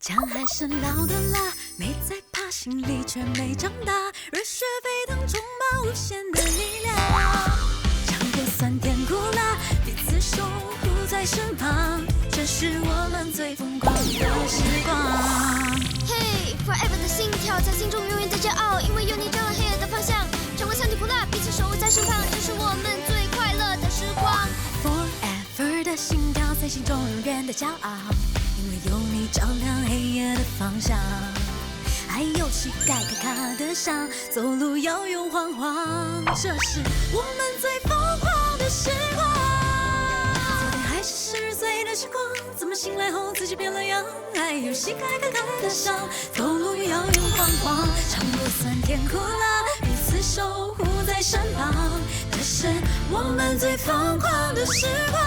姜还是老的辣，没在怕，心里却没长大。热血沸腾，充满无限的力量。尝过酸甜苦辣，彼此守护在身旁，这是我们最疯狂的时光。嘿 ，Forever 的心跳在心中永远的骄傲，因为有你照亮黑夜的方向。尝过酸甜苦辣，彼此守护在身旁，这是我们最快乐的时光。Forever 的心跳在心中永远的骄傲，因为有你照亮黑夜的方向。还有膝盖可卡得上，走路要用晃晃，这是我们最疯狂的时光。昨天还是10岁的时光，怎么醒来后自己变了样？还有膝盖可卡得上，走路要用晃晃。尝过酸甜苦辣，彼此守护在身旁，这是我们最疯狂的时光。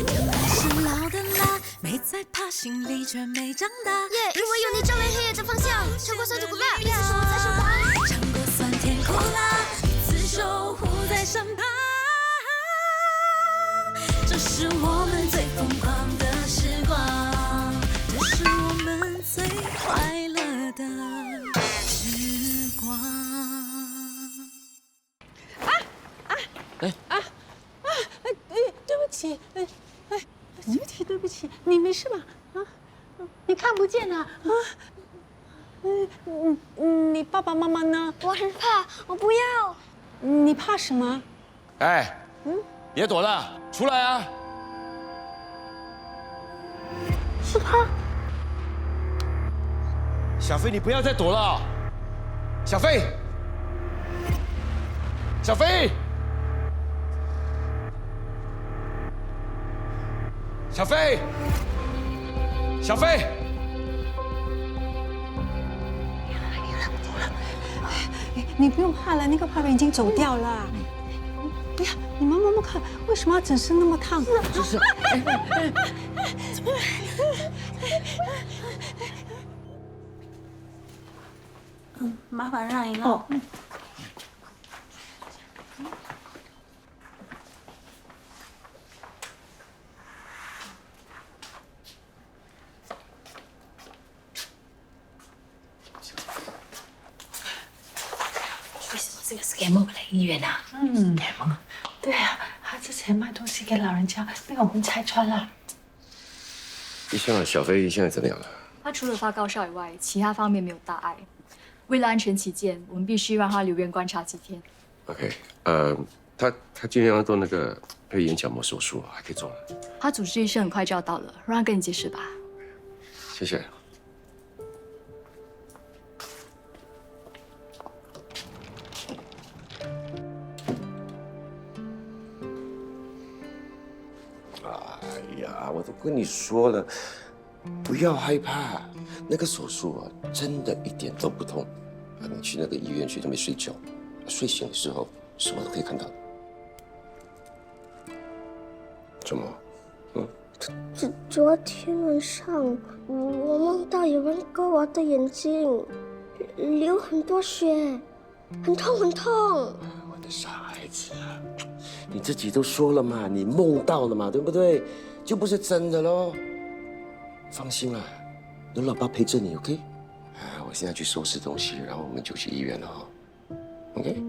原来是老的辣，没在怕，心里却没长大。因为有你照亮黑夜的方向。尝过酸甜苦辣，彼此守护在身旁。尝过酸甜苦辣，彼此守护在身旁。这是我们最疯狂的时光，这是我们最快乐的时光。对不起，对不起，你没事吧？啊，你看不见啊？啊，你爸爸妈妈呢？我很怕，我不要。你怕什么？哎，别躲了，出来啊！是他。小飞，你不要再躲了。小飞，小飞，小飞，小飞。你不用怕了，那个坏人已经走掉了。不要，你们摸摸看，为什么要整身那么烫？就是，麻烦让一让。哦。为什么这个是给梦来医院啊？对啊，他之前卖东西给老人家，被我们拆穿了。医生啊，小飞现在怎么样了？他除了发高烧以外，其他方面没有大碍。为了安全起见，我们必须让他留院观察几天。OK，他今天要做那个眼角膜手术，还可以做了。他主治医生很快就要到了，让他跟你解释吧。谢谢。哎呀，我都跟你说了，不要害怕，那个手术啊，真的一点都不痛。啊，你去那个医院去都没睡觉，睡醒的时候什么都可以看到的。怎么？昨天晚上我梦到有人割我的眼睛，流很多血，很痛很痛。我的傻孩子啊，你自己都说了嘛，你梦到了嘛，对不对？就不是真的喽。放心啦，有老爸陪着你 ，OK？ 啊，我现在去收拾东西，然后我们就去医院了哈 ，OK？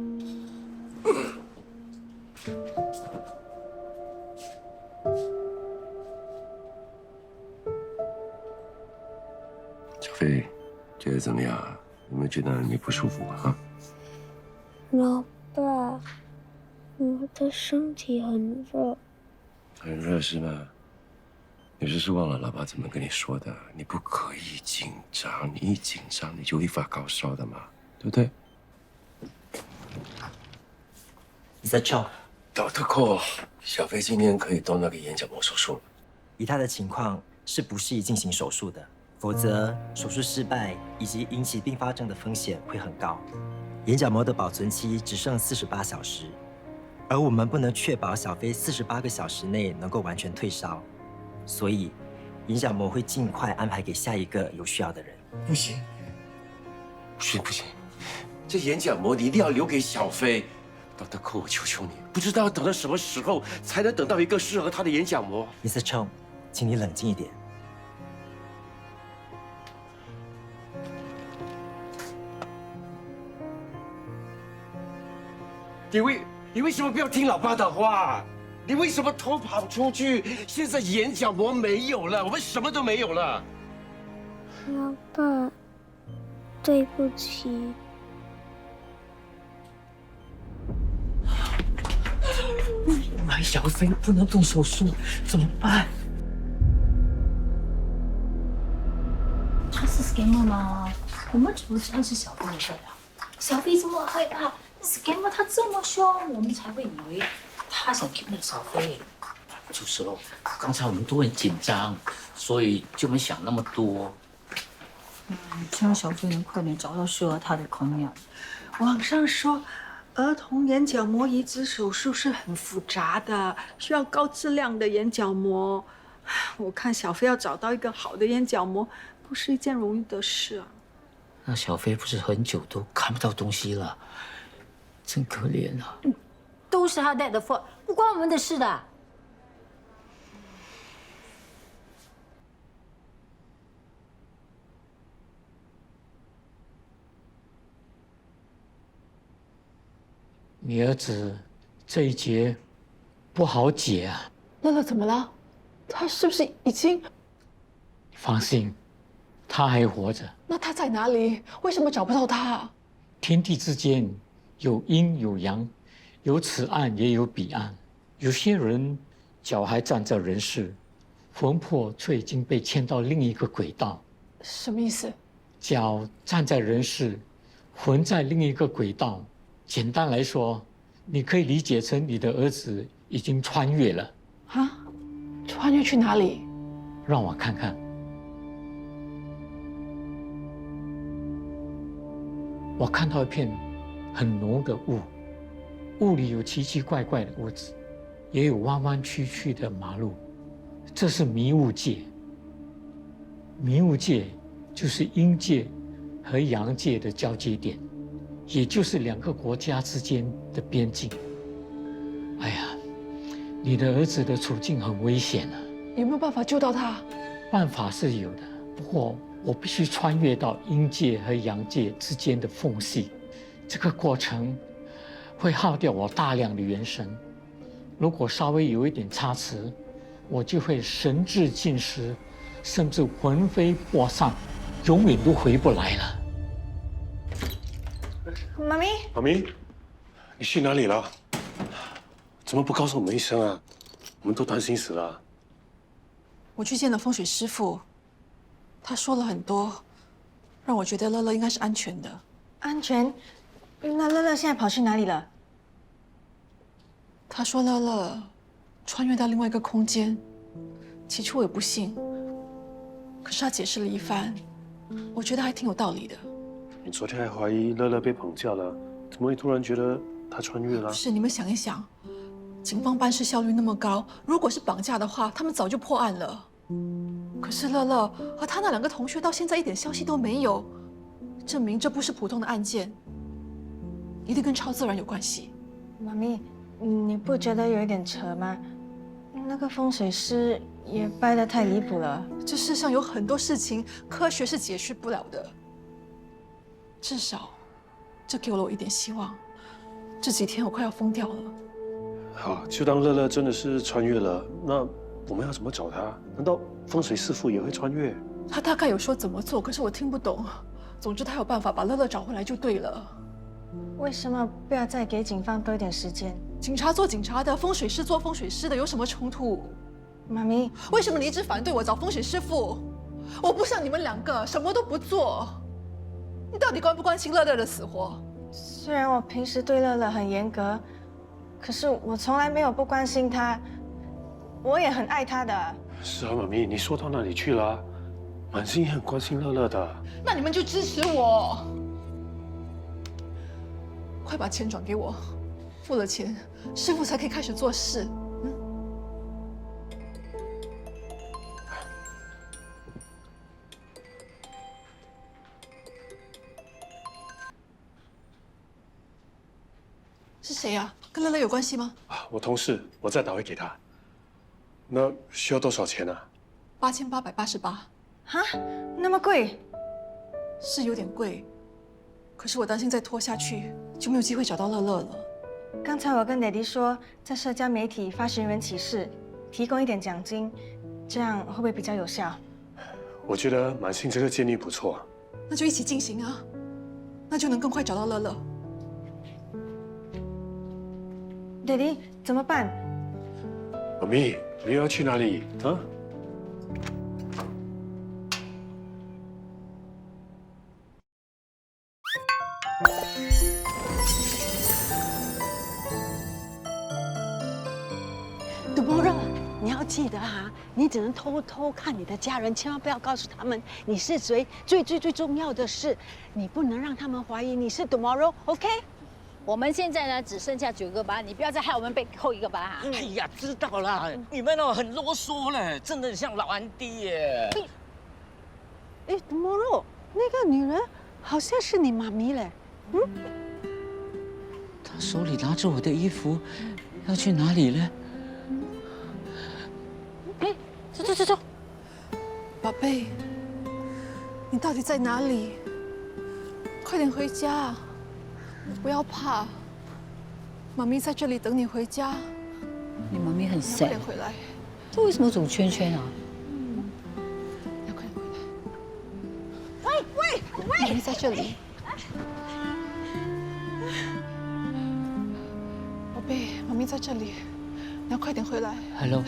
小飞，觉得怎么样？有没有觉得你不舒服啊？老爸，我的身体很热。很热是吗？你是忘了老爸怎么跟你说的？你不可以紧张，你一紧张你就会发高烧的嘛，对不对Mr. Chow，Dr. Cole， 小飞今天可以动那个眼角膜手术。以他的情况是不适宜进行手术的，否则手术失败以及引起并发症的风险会很高。眼角膜的保存期只剩48小时，而我们不能确保小飞48个小时内能够完全退烧。所以，眼角膜会尽快安排给下一个有需要的人。不行，不行，这眼角膜你一定要留给小飞。Dr. Cole， 我求求你，不知道要等到什么时候才能等到一个适合他的眼角膜。Mr. Chong，请你冷静一点。你为什么不要听老爸的话？你为什么偷跑出去？现在眼角膜没有了，我们什么都没有了。老爸，对不起。买小飞不能动手术，怎么办？他是 scammer 吗？我们怎么知道是小飞的事啊？小飞这么害怕 ，scammer 他这么凶，我们才会以为他想 kidnap 小飞。就是咯，刚才我们都很紧张，所以就没想那么多。希望小飞能快点找到适合他的孔养。网上说，儿童眼角膜移植手术是很复杂的，需要高质量的眼角膜。我看小飞要找到一个好的眼角膜，不是一件容易的事啊。那小飞不是很久都看不到东西了，真可怜啊！都是他 dad 的 fault， 不关我们的事的。你儿子这一劫不好解啊！乐乐怎么了？他是不是已经……放心，他还活着。那他在哪里？为什么找不到他？天地之间有阴有阳，有此岸也有彼岸。有些人脚还站在人世，魂魄却已经被牵到另一个轨道。什么意思？脚站在人世，魂在另一个轨道。简单来说，你可以理解成你的儿子已经穿越了。啊？穿越去哪里？让我看看。我看到一片很浓的雾，雾里有奇奇怪怪的屋子，也有弯弯曲曲的马路。这是迷雾界。迷雾界就是阴界和阳界的交接点。也就是两个国家之间的边境。哎呀，你的儿子的处境很危险啊！有没有办法救到他？办法是有的，不过我必须穿越到阴界和阳界之间的缝隙，这个过程会耗掉我大量的元神。如果稍微有一点差池，我就会神志尽失，甚至魂飞魄散，永远都回不来了。妈咪，妈咪，你去哪里了？怎么不告诉我们一声啊？我们都担心死了。我去见了风水师傅，他说了很多，让我觉得乐乐应该是安全的。安全？那乐乐现在跑去哪里了？他说乐乐穿越到另外一个空间。起初我也不信，可是他解释了一番，我觉得还挺有道理的。你昨天还怀疑乐乐被绑架了，怎么会突然觉得他穿越了？是，你们想一想，警方办事效率那么高，如果是绑架的话，他们早就破案了。可是乐乐和他那两个同学到现在一点消息都没有，证明这不是普通的案件，一定跟超自然有关系。妈咪，你不觉得有一点扯吗？那个风水师也掰得太离谱了。这世上有很多事情科学是解释不了的。至少，这给了我一点希望。这几天我快要疯掉了。好，就当乐乐真的是穿越了，那我们要怎么找他？难道风水师傅也会穿越？他大概有说怎么做，可是我听不懂。总之，他有办法把乐乐找回来就对了。为什么不要再给警方多一点时间？警察做警察的，风水师做风水师的，有什么冲突？妈咪，为什么你一直反对我找风水师傅？我不像你们两个什么都不做。你到底关不关心乐乐的死活？虽然我平时对乐乐很严格，可是我从来没有不关心他，我也很爱他的。是啊，妈咪，你说到哪里去了？满心也很关心乐乐的。那你们就支持我，快把钱转给我，付了钱，师傅才可以开始做事。是谁呀？跟乐乐有关系吗？啊，我同事，我再打回给他。那需要多少钱啊8888。哈，那么贵？是有点贵，可是我担心再拖下去就没有机会找到乐乐了。刚才我跟爹地说，在社交媒体发寻人启事，提供一点奖金，这样会不会比较有效？我觉得满信这个建议不错。那就一起进行啊，那就能更快找到乐乐。爹地怎么办？妈咪，你又要去哪里啊？杜波若，你要记得哈，你只能偷偷看你的家人，千万不要告诉他们你是谁。最重要的是，你不能让他们怀疑你是 Tomorrow，OK？ 我们现在呢只剩下9个班，你不要再害我们被扣1个班啊！哎呀，知道啦，你们哦很啰嗦嘞，真的很像老安迪耶。哎，Tomorrow， 那个女人好像是你妈咪嘞，她手里拿着我的衣服，要去哪里呢？哎，走，宝贝，你到底在哪里？快点回家，不要怕，妈咪在这里等你回家。你妈咪很快 sad，点回来。她为什么走圈圈啊？要快点回来。喂，妈咪在这里。宝贝，妈咪在这里，你要快点回来。Hello。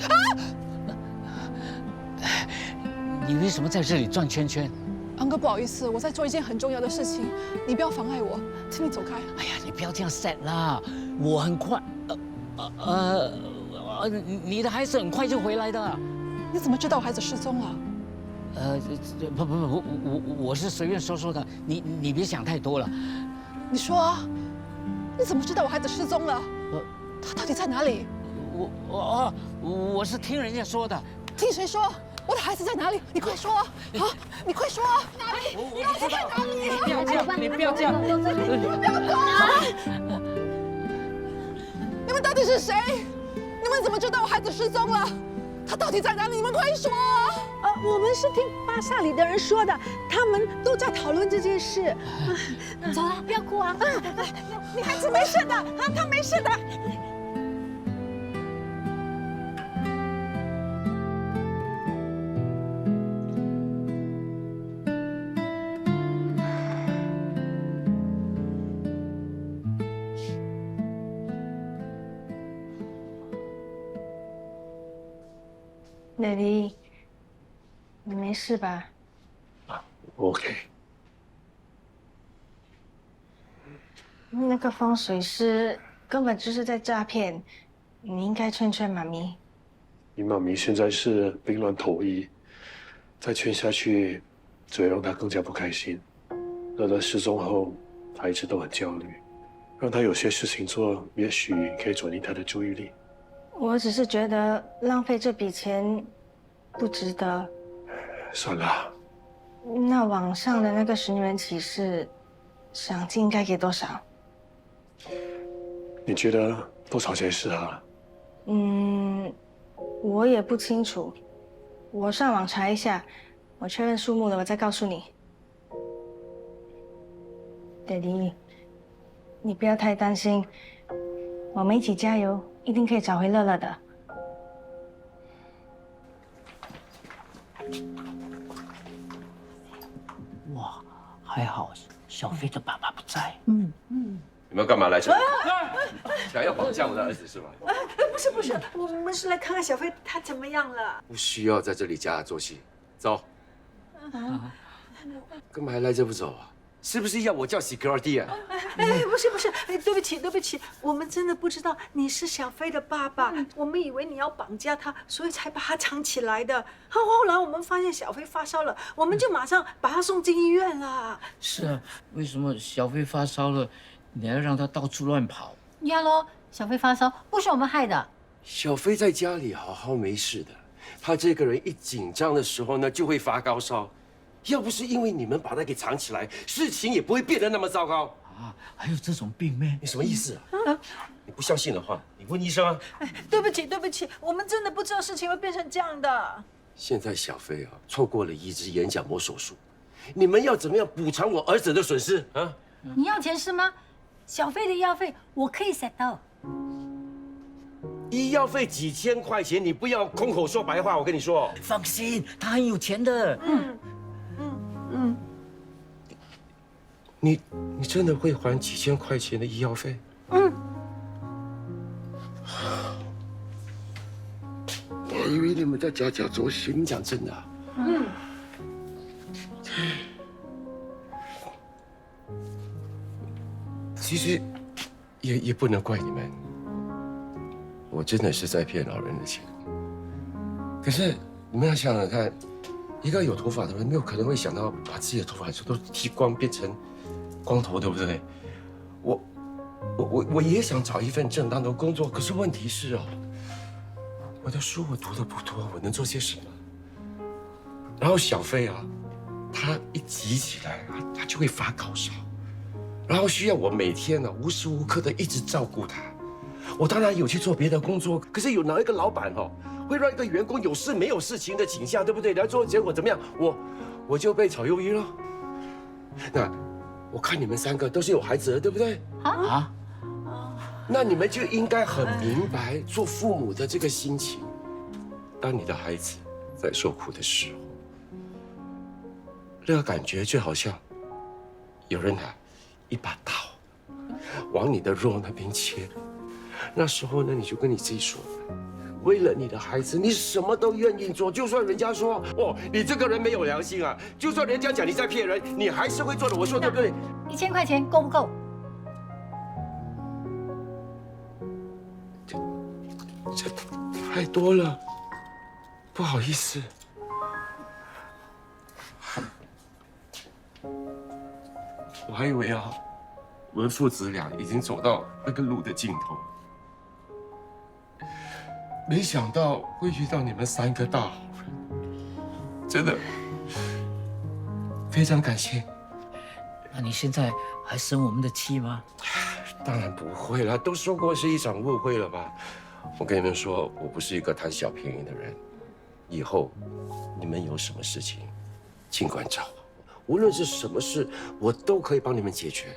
你为什么在这里转圈圈？安哥，不好意思，我在做一件很重要的事情，你不要妨碍我，请你走开。哎呀，你不要这样 sad 啦，我很快，你的孩子很快就回来的。你怎么知道我孩子失踪了？不，我是随便说的，你别想太多了。你说啊，你怎么知道我孩子失踪了？他到底在哪里？我是听人家说的。听谁说？我的孩子在哪里？你快说啊！啊，你快说啊！哪里？你孩子在哪里？你不要这样，你不要这样，你们不要走啊！你们到底是谁？你们怎么知道我孩子失踪了？他到底在哪里？你们快说啊！我们是听巴萨里的人说的，他们都在讨论这件事。走了，不要哭啊！你孩子没事的啊，他没事的。蕾蕾，你没事吧？OK。那个风水师根本就是在诈骗，你应该劝劝妈咪。你妈咪现在是病乱投医，再劝下去只会让她更加不开心。乐乐失踪后，她一直都很焦虑，让她有些事情做，也许可以转移她的注意力。我只是觉得浪费这笔钱不值得。算了。那网上的那个寻人启事，赏金应该给多少？你觉得多少钱适合？我也不清楚，我上网查一下，我确认数目了，我再告诉你。爹地，你不要太担心，我们一起加油，一定可以找回乐乐的。哇，还好小飞的爸爸不在。你们干嘛来这里？想要绑架我的儿子是吧？不是，我们是来看看小飞他怎么样了。不需要在这里假做戏，走。干嘛还赖着不走啊？是不是要我叫 security 啊？不是，对不起，我们真的不知道你是小飞的爸爸，我们以为你要绑架他，所以才把他藏起来的。后来我们发现小飞发烧了，我们就马上把他送进医院了。是啊，为什么小飞发烧了，你还要让他到处乱跑？呀喽，小飞发烧不是我们害的。小飞在家里好好没事的，他这个人一紧张的时候呢，就会发高烧。要不是因为你们把他给藏起来，事情也不会变得那么糟糕啊！还有这种病咩？你什么意思啊？你不相信的话，你问医生啊。对不起，我们真的不知道事情会变成这样的。现在小飞啊，错过了移植眼角膜手术，你们要怎么样补偿我儿子的损失啊？你要钱是吗？小飞的药费我可以 set 到。医药费几千块钱，你不要空口说白话。我跟你说，放心，他很有钱的。你真的会还几千块钱的医药费？我以为你们在假作心，讲真的。其实也不能怪你们，我真的是在骗老人的钱。可是你们要想想看，一个有头发的人，没有可能会想到把自己的头发都剃光，变成光头，对不对？我也想找一份正当的工作，可是问题是哦，我的书我读的不多，我能做些什么？然后小飞啊，他一急起来，他就会发高烧。然后需要我每天呢无时无刻的一直照顾他。我当然有去做别的工作，可是有哪一个老板会让一个员工有事没有事情的倾向，对不对？然后最后结果怎么样？我就被炒鱿鱼了。那我看你们3个都是有孩子的，对不对？啊？那你们就应该很明白做父母的这个心情。当你的孩子在受苦的时候，那个感觉就好像有人拿一把刀往你的肉那边切，那时候呢，你就跟你自己说，为了你的孩子，你什么都愿意做，就算人家说哦，你这个人没有良心啊，就算人家讲你在骗人，你还是会做的。我说对不对？1000块钱够不够？这太多了，不好意思。我还以为啊，我们父子俩已经走到那个路的尽头，没想到会遇到你们3个大好人，真的非常感谢。那你现在还生我们的气吗？当然不会了，都说过是一场误会了吧？我跟你们说，我不是一个贪小便宜的人。以后你们有什么事情，尽管找我。无论是什么事，我都可以帮你们解决。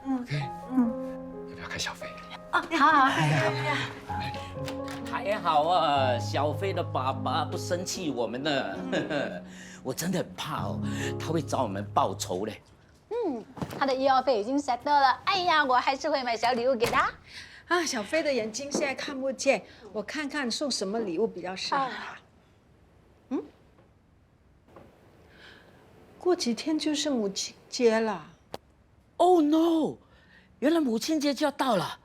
OK，要不要看小飞？好好，还好啊，小飞的爸爸不生气我们呢。我真的很怕哦，他会找我们报仇嘞。他的医药费已经 set 了。哎呀，我还是会买小礼物给他。啊，小飞的眼睛现在看不见，我看看送什么礼物比较适合他。过几天就是母亲节了。Oh no！ 原来母亲节就要到了，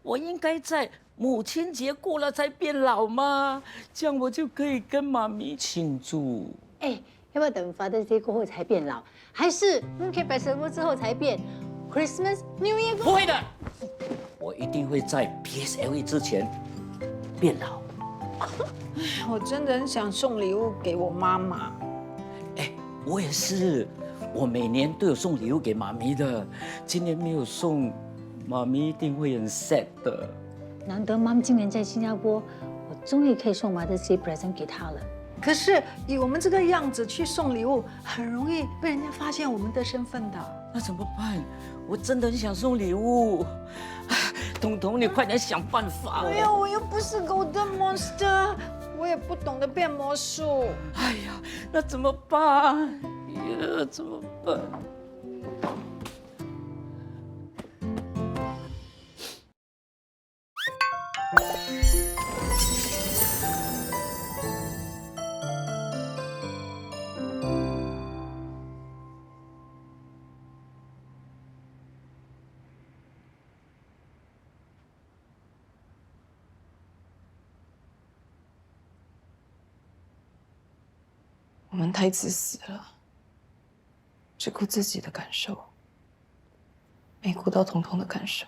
我应该在母亲节过了才变老吗？这样我就可以跟妈咪庆祝。哎，要不要等 Father's Day 过后才变老，还是 Mooncake Festival 之后才变 Christmas New Year？ 不会的，我一定会在 PSLE 之前变老。我真的很想送礼物给我妈妈。我也是，我每年都有送礼物给妈咪的，今年没有送，妈咪一定会很 sad 的。难得妈咪今年在新加坡，我终于可以送 Mother's Day present 给她了。可是以我们这个样子去送礼物，很容易被人家发现我们的身份的。那怎么办？我真的很想送礼物，彤彤，你快点想办法。哎呀，我又不是 Golden Monster。我也不懂得变魔术。哎呀，那怎么办？呀，怎么办？我们太自私了，只顾自己的感受，没顾到彤彤的感受。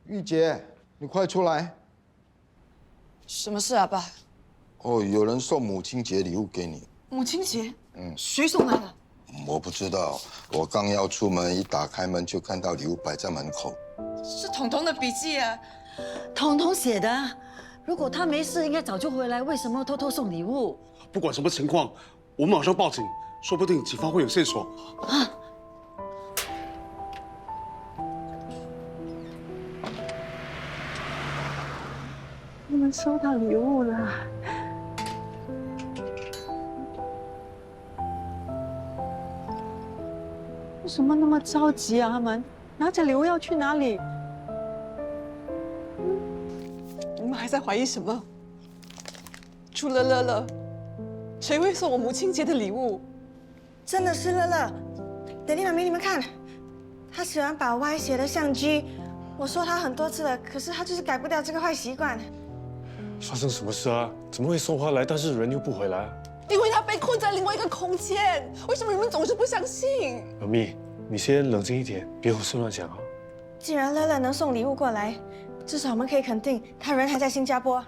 玉洁，你快出来！什么事啊，爸？哦，有人送母亲节礼物给你。母亲节？谁送来的？我不知道，我刚要出门，一打开门就看到礼物摆在门口。是彤彤的笔记啊。彤彤写的。如果他没事，应该早就回来，为什么偷偷送礼物？不管什么情况，我们马上报警，说不定警方会有线索。啊！你们收到礼物了。为什么那么着急啊？他们拿着礼物要去哪里？你们还在怀疑什么？除了乐乐，谁会送我母亲节的礼物？真的是乐乐。爹地妈咪，你们看，他喜欢把歪斜的相机。我说他很多次了，可是他就是改不掉这个坏习惯。发生什么事啊？怎么会送花来，但是人又不回来？因为他被困在另外一个空间。为什么你们总是不相信？妈咪，你先冷静一点，别胡思乱想啊。既然乐乐能送礼物过来，至少我们可以肯定他人还在新加坡。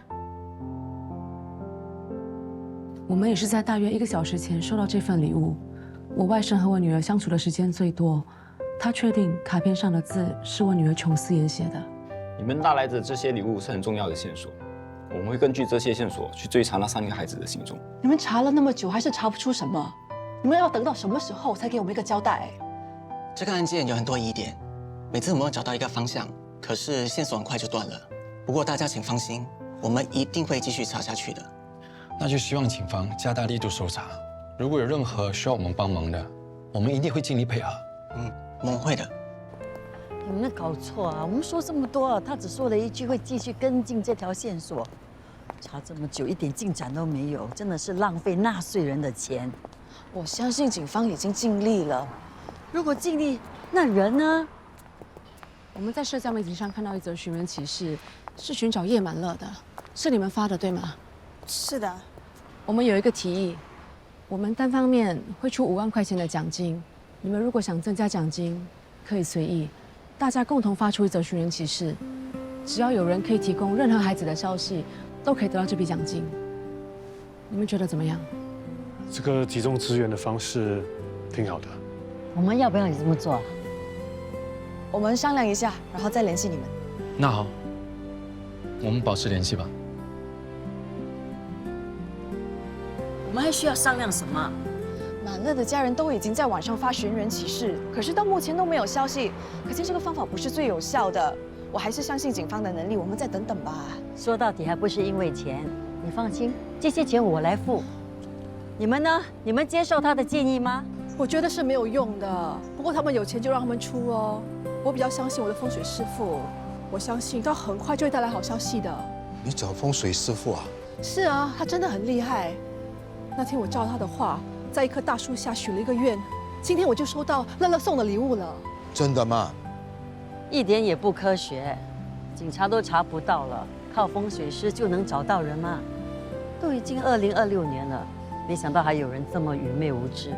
我们也是在大约1个小时前收到这份礼物。我外甥和我女儿相处的时间最多，他确定卡片上的字是我女儿琼思妍写的。你们带来的这些礼物是很重要的线索，我们会根据这些线索去追查那3个孩子的行踪。你们查了那么久，还是查不出什么？你们要等到什么时候才给我们一个交代？这个案件有很多疑点，每次我们会找到一个方向，可是线索很快就断了。不过大家请放心，我们一定会继续查下去的。那就希望警方加大力度搜查，如果有任何需要我们帮忙的，我们一定会尽力配合。我们会的。你们搞错啊！我们说这么多，他只说了一句会继续跟进这条线索。查这么久，一点进展都没有，真的是浪费纳税人的钱。我相信警方已经尽力了。如果尽力，那人呢？我们在社交媒体上看到一则寻人启事，是寻找叶满乐的，是你们发的对吗？是的。我们有一个提议，我们单方面会出5万块钱的奖金，你们如果想增加奖金，可以随意，大家共同发出一则寻人启事，只要有人可以提供任何孩子的消息，都可以得到这笔奖金。你们觉得怎么样？这个集中资源的方式挺好的。我们要不要也这么做？我们商量一下，然后再联系你们。那好，我们保持联系吧。我们还需要商量什么？满乐的家人都已经在网上发寻人启事，可是到目前都没有消息，可见这个方法不是最有效的。我还是相信警方的能力，我们再等等吧。说到底还不是因为钱，你放心，这些钱我来付。你们呢？你们接受他的建议吗？我觉得是没有用的，不过他们有钱就让他们出哦。我比较相信我的风水师傅，我相信他很快就会带来好消息的。你找风水师傅啊？是啊，他真的很厉害。那天我照他的话，在一棵大树下许了一个愿，今天我就收到乐乐送的礼物了。真的吗？一点也不科学，警察都查不到了，靠风水师就能找到人吗？都已经2026年了，没想到还有人这么愚昧无知。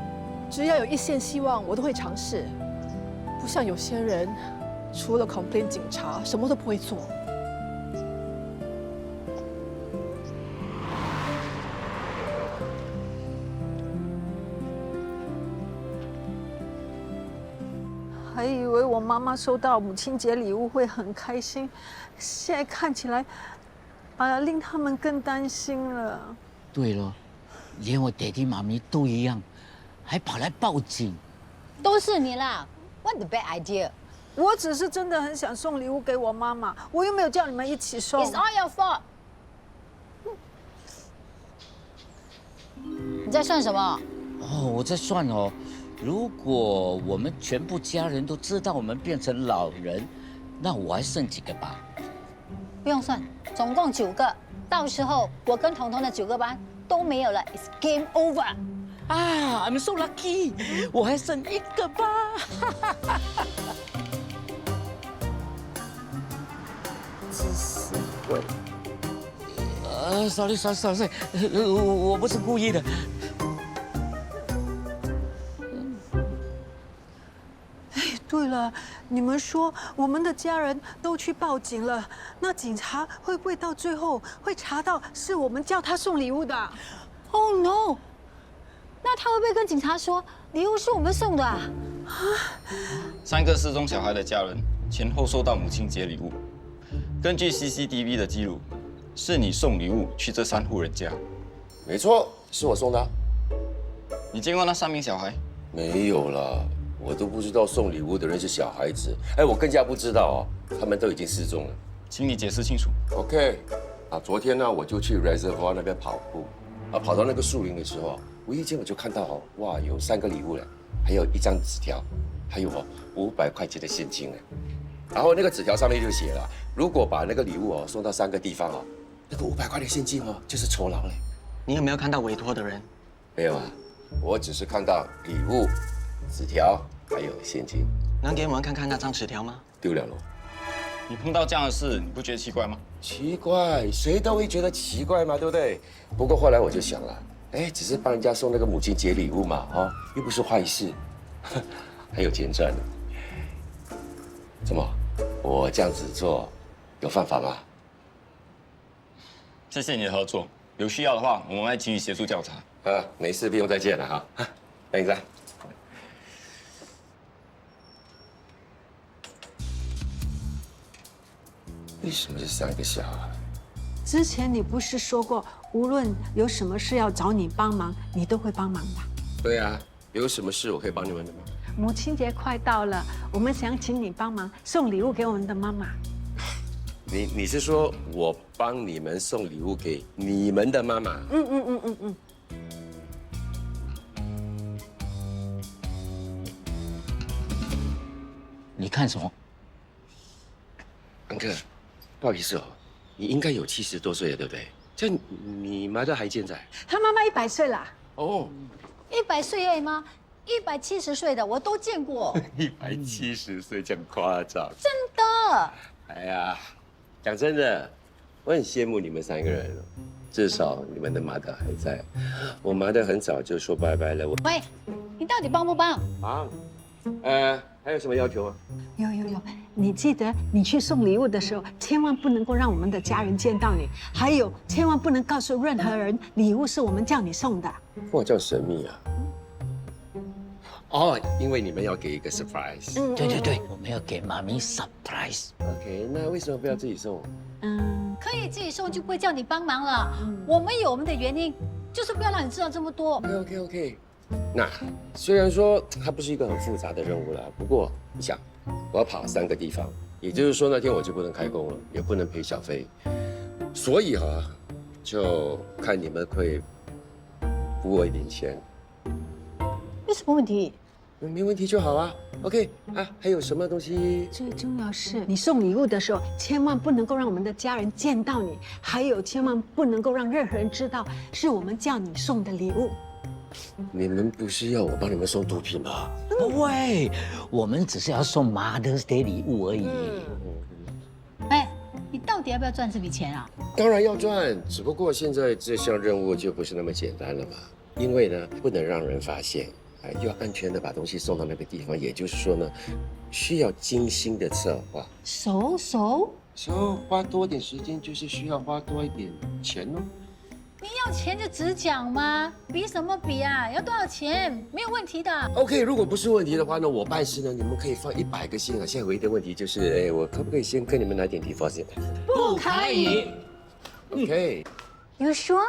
只要有一线希望，我都会尝试。不像有些人，除了 complain 警察，什么都不会做。还以为我妈妈收到母亲节礼物会很开心，现在看起来，令他们更担心了。对了，连我爹地妈咪都一样，还跑来报警。都是你啦 ！What the bad idea？ 我只是真的很想送礼物给我妈妈，我又没有叫你们一起送。 It's all your fault。你在算什么？哦，我在算哦，如果我们全部家人都知道我们变成老人，那我还剩几个吧？不用算，总共9个。到时候我跟彤彤的9个班都没有了 ，It's game over。啊 ，I'm so lucky， 我还剩1个吧。自私鬼。sorry， 我不是故意的。对了，你们说我们的家人都去报警了，那警察会不会到最后会查到是我们叫他送礼物的 ？Oh no！ 那他会不会跟警察说礼物是我们送的啊？3个失踪小孩的家人前后收到母亲节礼物，根据 CCTV 的记录，是你送礼物去这3户人家。没错，是我送的。你见过那3名小孩？没有了。我都不知道送礼物的人是小孩子，哎，我更加不知道哦，他们都已经失踪了。请你解释清楚。OK，啊，昨天呢我就去 reservoir 那边跑步，啊，跑到那个树林的时候，无意间我就看到哇，有3个礼物了，还有1张纸条，还有500块钱的现金哎。然后那个纸条上面就写了，如果把那个礼物送到3个地方那个500块的现金就是酬劳嘞。你有没有看到委托的人？没有啊，我只是看到礼物、纸条还有现金。能给我们看看那张纸条吗？丢了咯。你碰到这样的事，你不觉得奇怪吗？奇怪，谁都会觉得奇怪嘛，对不对？不过后来我就想了，哎，只是帮人家送那个母亲节礼物嘛，又不是坏事，还有钱赚呢。怎么，我这样子做有犯法吗？谢谢你的合作，有需要的话，我们会请你协助调查。没事，不用再见了哈。Thanks 啊。为什么是3个小孩？之前你不是说过，无论有什么事要找你帮忙，你都会帮忙的。对啊，有什么事我可以帮你们的吗？母亲节快到了，我们想请你帮忙送礼物给我们的妈妈。你是说我帮你们送礼物给你们的妈妈？嗯。你看什么？安克，不好意思你应该有70多岁了，对不对？这你妈的还健在？他妈妈100岁啦。哦，100岁而已吗？170岁的我都见过。170岁这样夸张？真的。哎呀，讲真的，我很羡慕你们3个人至少你们的妈的还在。我妈的很早就说拜拜了。喂，你到底帮不帮？帮。还有什么要求吗？有，你记得你去送礼物的时候，千万不能够让我们的家人见到你，还有千万不能告诉任何人礼物是我们叫你送的。哇，这样神秘啊！因为你们要给一个 surprise。对，我们要给妈咪 surprise。OK， 那为什么不要自己送？可以自己送就不会叫你帮忙了。我们有我们的原因，就是不要让你知道这么多。OK。那虽然说它不是一个很复杂的任务了，不过你想，我要跑3个地方，也就是说那天我就不能开工了，也不能陪小飞，所以就看你们可以付我一点钱。有什么问题？没问题就好啊。OK 还有什么东西？最重要是你送礼物的时候，千万不能够让我们的家人见到你，还有千万不能够让任何人知道是我们叫你送的礼物。你们不是要我帮你们送毒品吗？不会，我们只是要送 Mother's Day 礼物而已。哎，你到底要不要赚这笔钱啊？当然要赚，只不过现在这项任务就不是那么简单了嘛。因为呢，不能让人发现，要安全的把东西送到那个地方。也就是说呢，需要精心的策划。花多点时间，就是需要花多一点钱哦。你要钱就只讲吗？比什么比啊？要多少钱？没有问题的。OK， 如果不是问题的话呢，我办事呢，你们可以放100个心啊。现在唯一的问题就是，我可不可以先跟你们拿点deposit？不可以。OK。You sure？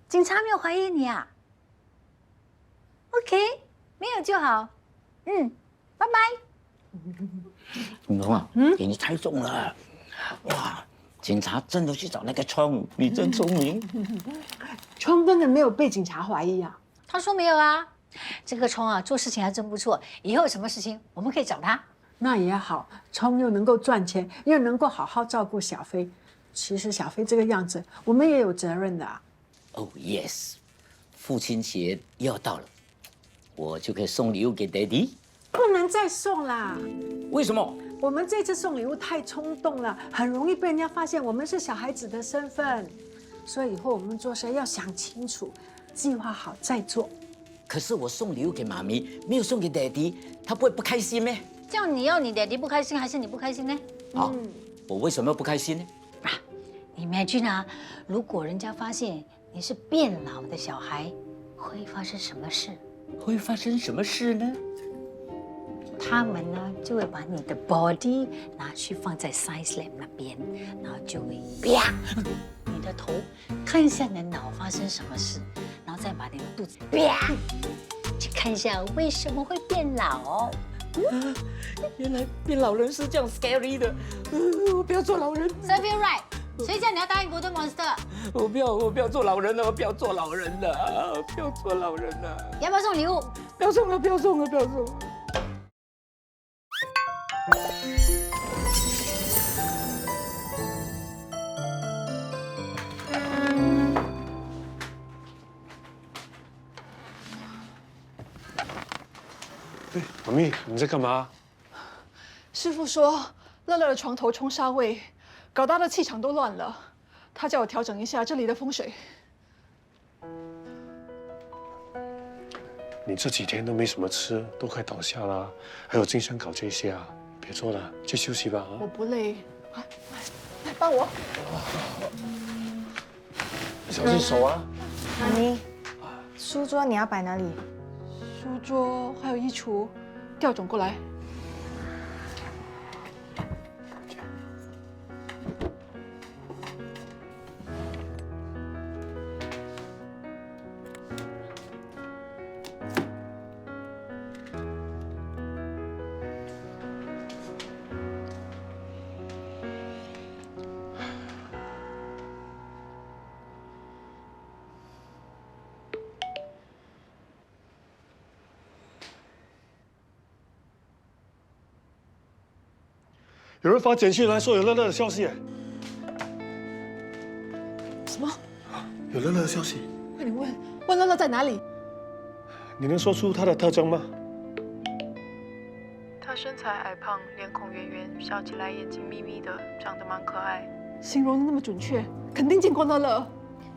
警察没有怀疑你啊 ？OK， 没有就好。拜拜。雨龙啊，给你猜中了，哇！警察真的去找那个冲，你真聪明。冲根本没有被警察怀疑啊。他说没有啊。这个冲啊，做事情还真不错。以后有什么事情，我们可以找他。那也好，冲又能够赚钱，又能够好好照顾小飞。其实小飞这个样子，我们也有责任的啊。Oh yes， 父亲节又要到了，我就可以送礼物给 Daddy。不能再送啦。为什么？我们这次送礼物太冲动了，很容易被人家发现我们是小孩子的身份，所以以后我们做事要想清楚，计划好再做。可是我送礼物给妈咪，没有送给 Daddy， 他不会不开心咩？这样你要你 Daddy 不开心，还是你不开心呢？我为什么要不开心呢？你imagine啊，如果人家发现你是变老的小孩，会发生什么事？会发生什么事呢？他们呢就会把你的 body 拿去放在 science lab 那边，然后就会啪你的头，看一下你的脑发生什么事，然后再把你的肚子啪去看一下为什么会变老。原来变老人是这样 scary 的，我不要做老人。Sophie right，谁叫你要我不要做老人了，我不要做老人了，不要做老人了。要不要送礼物？不要送了，不要送了，不要送了。妈咪，你在干嘛？师傅说乐乐的床头冲煞位，搞到他的气场都乱了。他叫我调整一下这里的风水。你这几天都没什么吃，都快倒下了，还有精神搞这些啊？别做了，去休息吧啊！我不累，来帮我。小心手啊！妈咪，书桌你要摆哪里？书桌还有衣橱，调转过来。有人发简讯来说有乐乐的消息。什么？有乐乐的消息？快点问乐乐在哪里？你能说出他的特征吗？他身材矮胖，脸孔圆圆，笑起来眼睛眯眯的，长得蛮可爱。形容的那么准确，肯定见过乐乐。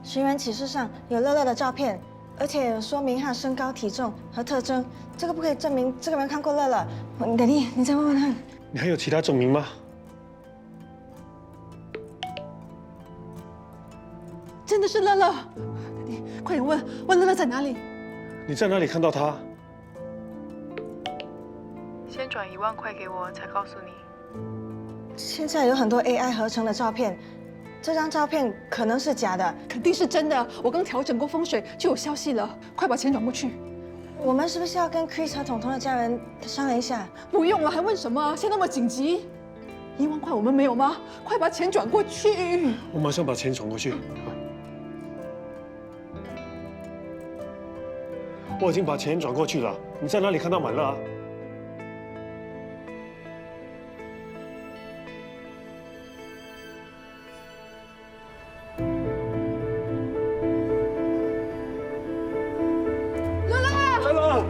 寻人启事上有乐乐的照片，而且有说明他的身高、体重和特征，这个不可以证明这个人看过乐乐。等弟，你再问问他。你还有其他证明吗？真的是乐乐，你快点问乐乐在哪里？你在哪里看到他？先转1万块给我，才告诉你。现在有很多 AI 合成的照片，这张照片可能是假的，肯定是真的。我刚调整过风水，就有消息了，快把钱转过去。我们是不是要跟 Chris 和彤彤的家人商量一下？不用了，还问什么？现在那么紧急？1万块我们没有吗？快把钱转过去！我马上把钱转过去。我已经把钱转过去了，你在哪里看到满乐啊？乐乐，乐乐，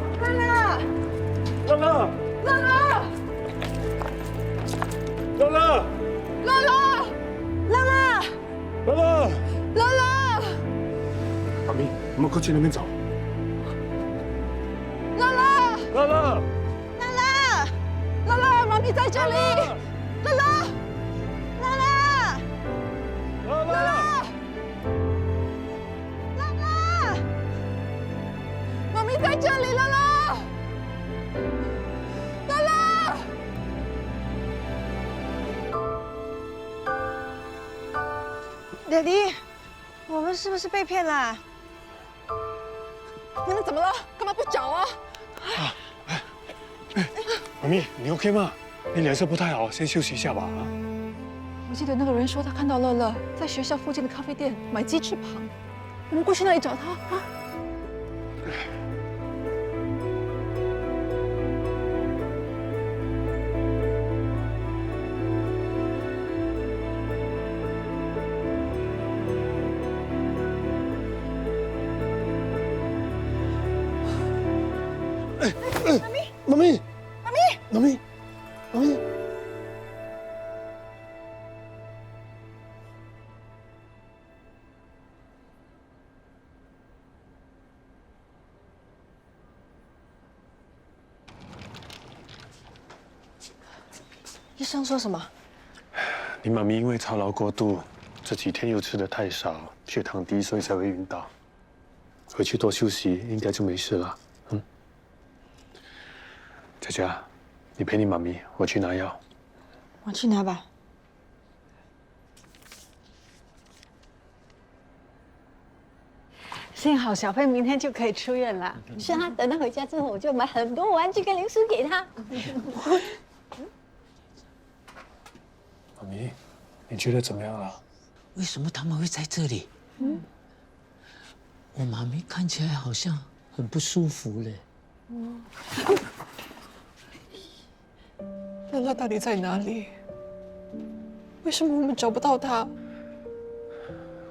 乐乐，乐乐，乐乐，乐乐，乐乐，乐乐，乐乐，乐乐，妈咪，我们快去那边找。乐乐，乐乐，乐乐，妈咪在这里。乐乐，乐乐，乐乐，乐乐，妈咪在这里，乐乐，乐乐。爹地，我们是不是被骗了？你们怎么了？干嘛不找啊？妈咪，你 OK 吗？你脸色不太好，先休息一下吧啊。我记得那个人说他看到乐乐在学校附近的咖啡店买鸡翅膀，我们过去那里找他啊。妈咪，妈咪，妈咪，妈咪。医生说什么？你妈咪因为操劳过度，这几天又吃得太少，血糖低，所以才会晕倒。回去多休息，应该就没事了。嗯。佳佳，你陪你妈咪，我去拿药。我去拿吧。幸好小飞明天就可以出院了。是啊，等他回家之后，我就买很多玩具跟零食给他。妈咪，你觉得怎么样了？为什么他们会在这里？我妈咪看起来好像很不舒服嘞。乐乐到底在哪里？为什么我们找不到他？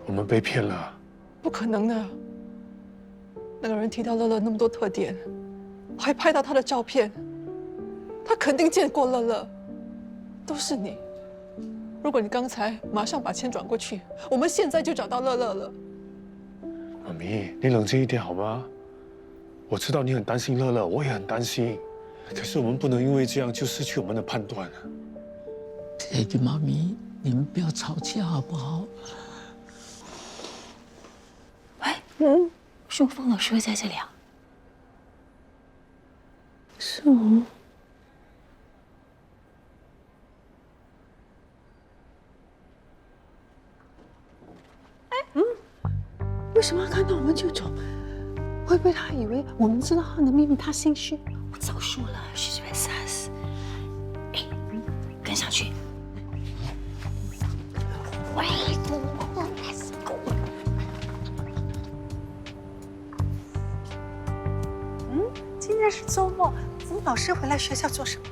我们被骗了。不可能的。那个人提到乐乐那么多特点，还拍到他的照片，他肯定见过乐乐。都是你。如果你刚才马上把钱转过去，我们现在就找到乐乐了。妈咪，你冷静一点好吗？我知道你很担心乐乐，我也很担心。可是我们不能因为这样就失去我们的判断啊。Peggy 妈咪，你们不要吵架好不好？喂，秀芳老师会在这里啊？是哦。为什么要看到我们就走？会不会他以为我们知道他的秘密，他心虚？我早说了 ，she's very sus。哎，跟上去。喂 ，Let's go。今天是周末，怎么老师回来学校做什么？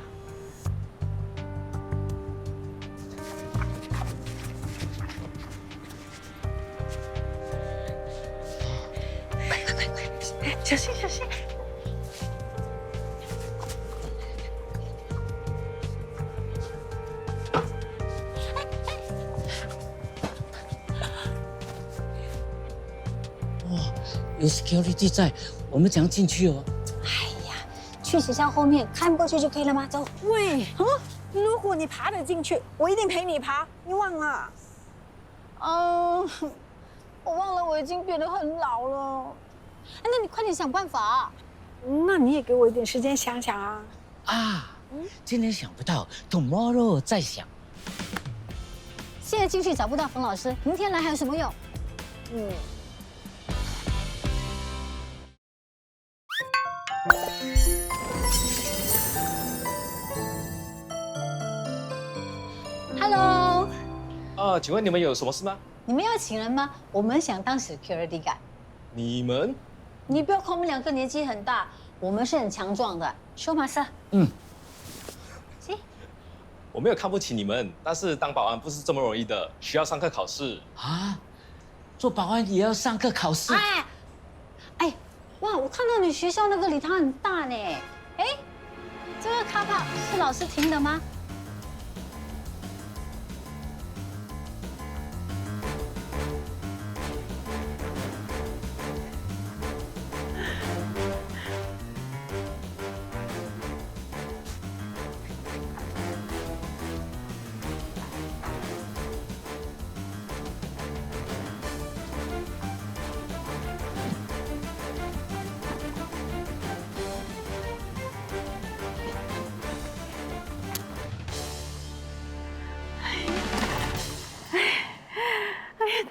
小心小心！哇，有 security 在，我们怎样进去哦？哎呀，去学校后面看过去就可以了吗？走。喂，如果你爬得进去，我一定陪你爬。你忘了？我忘了我已经变得很老了。那你快点想办法。那你也给我一点时间想想啊。啊，今天想不到 ，tomorrow 再想。现在进去找不到冯老师，明天来还有什么用？Hello。请问你们有什么事吗？你们要请人吗？我们想当 security guard。你们？你不要看我们两个年纪很大，我们是很强壮的。说马上。行。我没有看不起你们，但是当保安不是这么容易的，需要上课考试啊。做保安也要上课考试？哇！我看到你学校那个礼堂很大呢。哎，这个卡帕是老师停的吗？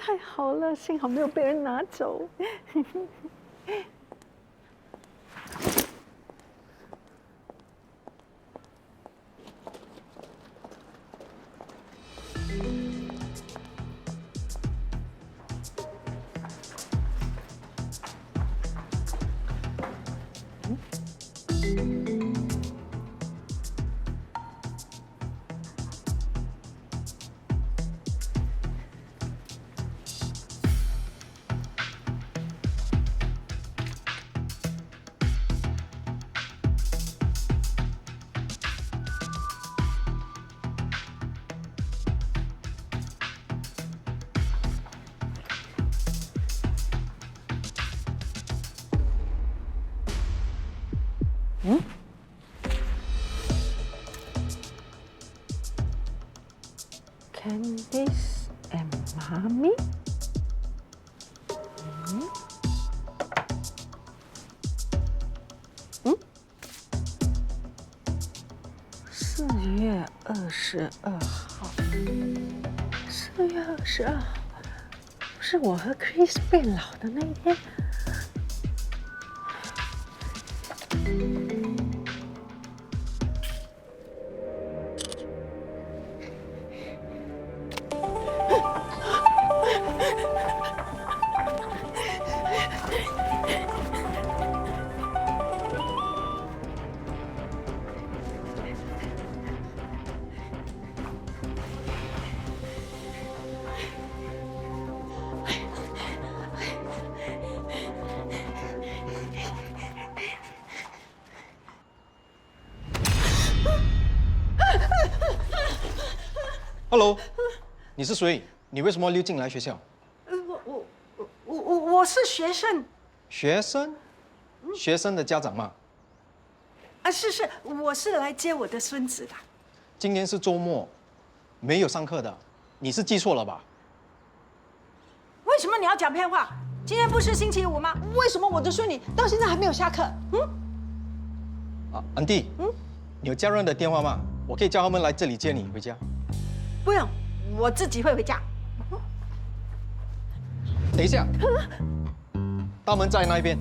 太好了，幸好没有被人拿走。Candice and Mommy。4月22号，4月22号，是我和 Chris 变老的那一天。Hello， 你是谁？你为什么溜进来学校？我是学生。学生？学生的家长吗？啊，是，我是来接我的孙子的。今天是周末，没有上课的，你是记错了吧？为什么你要讲骗话？今天不是星期五吗？为什么我的孙女到现在还没有下课？安迪，你有家人的电话吗？我可以叫他们来这里接你回家。不用，我自己会回家。等一下，大门在那一边。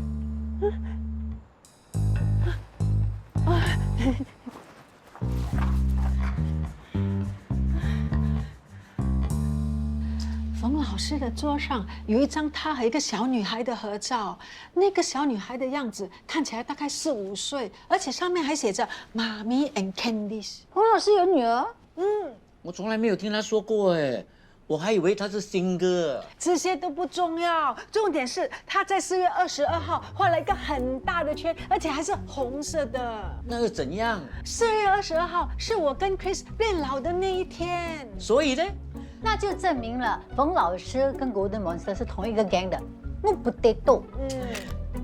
冯老师的桌上有一张他和一个小女孩的合照，那个小女孩的样子看起来大概4、5岁，而且上面还写着“妈咪 and Candice”。冯老师有女儿？我从来没有听他说过哎，我还以为他是single。这些都不重要，重点是他在4月22号画了一个很大的圈，而且还是红色的。那又怎样？4月22号是我跟 Chris 变老的那一天。所以呢？那就证明了冯老师跟 Golden Monster 是同一个 gang 的，不得斗。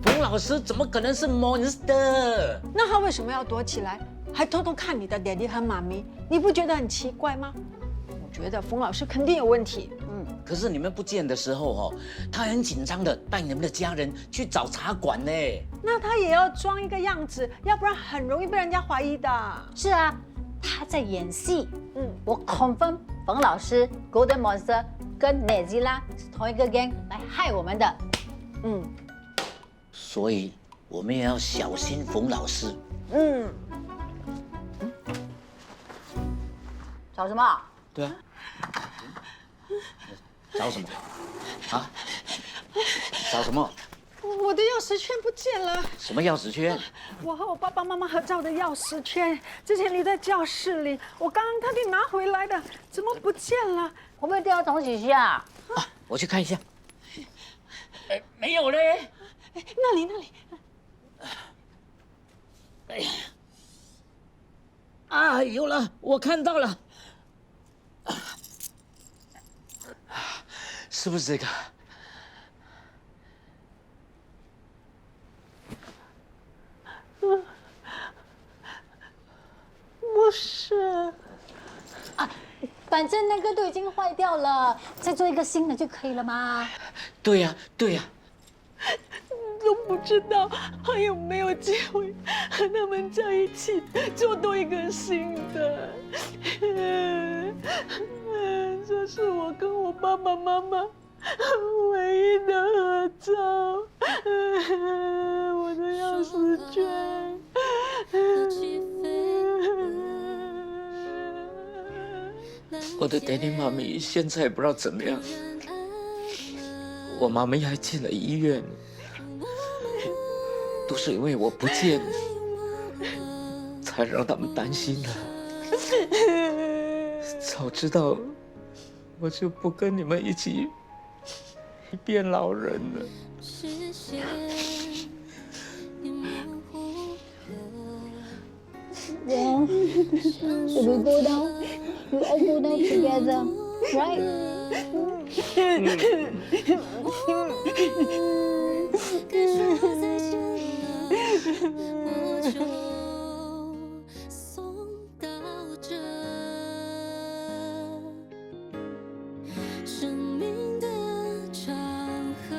冯老师怎么可能是 monster？ 那他为什么要躲起来，还偷偷看你的爹地和妈咪？你不觉得很奇怪吗？我觉得冯老师肯定有问题。可是你们不见的时候他很紧张的带你们的家人去找茶馆呢。那他也要装一个样子，要不然很容易被人家怀疑的。是啊，他在演戏。我 confirm 冯老师、Golden Monster 跟 Nezila 是同一个 gang 来害我们的。所以我们也要小心冯老师。找什么？对啊。找什么？啊？找什么？我的钥匙圈不见了。什么钥匙圈？我和我爸爸妈妈合照的钥匙圈，之前留在教室里，我刚刚特地拿回来的，怎么不见了？会不会掉到东西下？我去看一下。没有嘞。那里。哎呀！啊，有了，我看到了。是不是这个？不是。反正那个都已经坏掉了，再做一个新的就可以了嘛。对呀。都不知道还有没有机会和他们在一起做多一个新的。这是我跟我爸爸妈妈唯一的合照，我的钥匙圈。我的爹地妈咪现在也不知道怎么样，我妈咪还进了医院，都是因为我不见，才让他们担心的。早知道，我就不跟你们一起变老人了。Well, should we go down? We all go down together, right? 生命的长河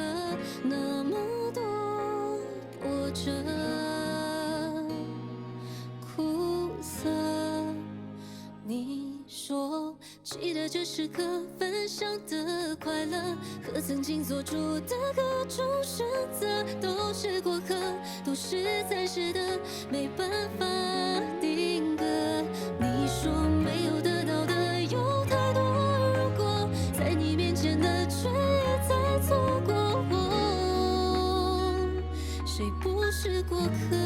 那么多波折，苦涩。你说记得这时刻分享的快乐，和曾经做出的各种选择，都是过客，都是暂时的，没办法定格。你说没有得到的有太多如果，在你面前的却也在错过我，谁不是过客？